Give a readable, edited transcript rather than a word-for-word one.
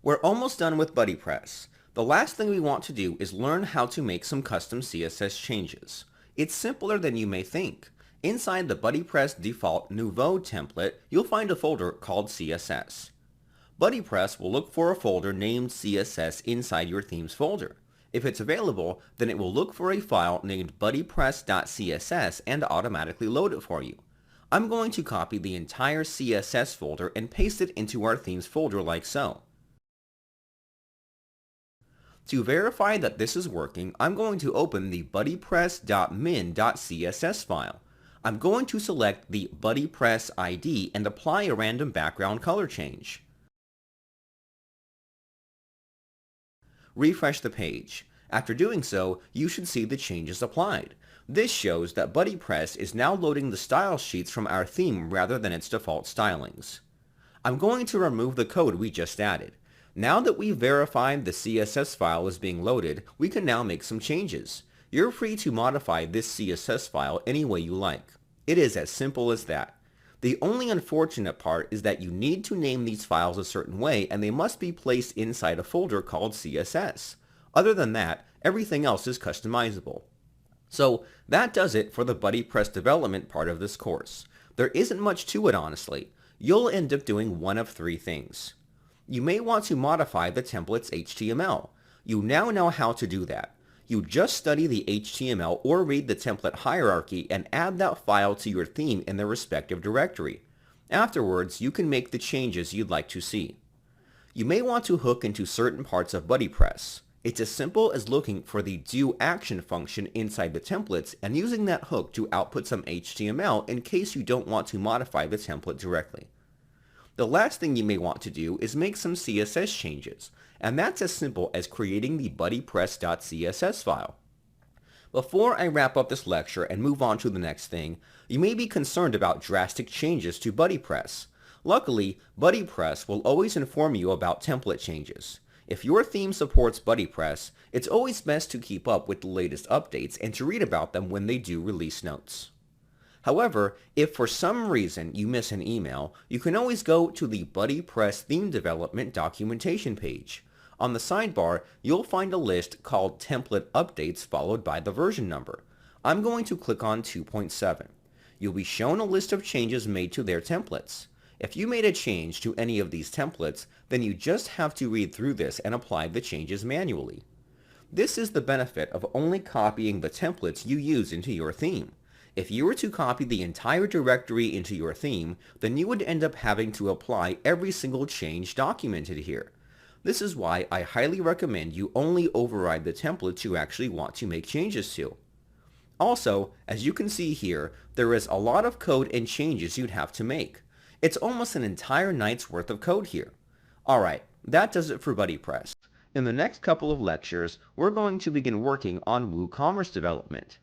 We're almost done with BuddyPress. The last thing we want to do is learn how to make some custom CSS changes. It's simpler than you may think. Inside the BuddyPress default Nouveau template, you'll find a folder called CSS. BuddyPress will look for a folder named CSS inside your themes folder. If it's available, then it will look for a file named buddypress.css and automatically load it for you. I'm going to copy the entire CSS folder and paste it into our themes folder like so. To verify that this is working, I'm going to open the buddypress.min.css file. I'm going to select the BuddyPress ID and apply a random background color change. Refresh the page. After doing so, you should see the changes applied. This shows that BuddyPress is now loading the style sheets from our theme rather than its default stylings. I'm going to remove the code we just added. Now that we've verified the CSS file is being loaded, we can now make some changes. You're free to modify this CSS file any way you like. It is as simple as that. The only unfortunate part is that you need to name these files a certain way and they must be placed inside a folder called CSS. Other than that, everything else is customizable. So that does it for the BuddyPress development part of this course. There isn't much to it, honestly. You'll end up doing one of three things. You may want to modify the template's HTML. You now know how to do that. You just study the HTML or read the template hierarchy and add that file to your theme in the respective directory. Afterwards, you can make the changes you'd like to see. You may want to hook into certain parts of BuddyPress. It's as simple as looking for the doAction function inside the templates and using that hook to output some HTML in case you don't want to modify the template directly. The last thing you may want to do is make some CSS changes, and that's as simple as creating the buddypress.css file. Before I wrap up this lecture and move on to the next thing, you may be concerned about drastic changes to BuddyPress. Luckily, BuddyPress will always inform you about template changes. If your theme supports BuddyPress, it's always best to keep up with the latest updates and to read about them when they do release notes. However, if for some reason you miss an email, you can always go to the BuddyPress theme development documentation page. On the sidebar, you'll find a list called Template Updates followed by the version number. I'm going to click on 2.7. You'll be shown a list of changes made to their templates. If you made a change to any of these templates, then you just have to read through this and apply the changes manually. This is the benefit of only copying the templates you use into your theme. If you were to copy the entire directory into your theme, then you would end up having to apply every single change documented here. This is why I highly recommend you only override the templates you actually want to make changes to. Also, as you can see here, there is a lot of code and changes you'd have to make. It's almost an entire night's worth of code here. Alright, that does it for BuddyPress. In the next couple of lectures, we're going to begin working on WooCommerce development.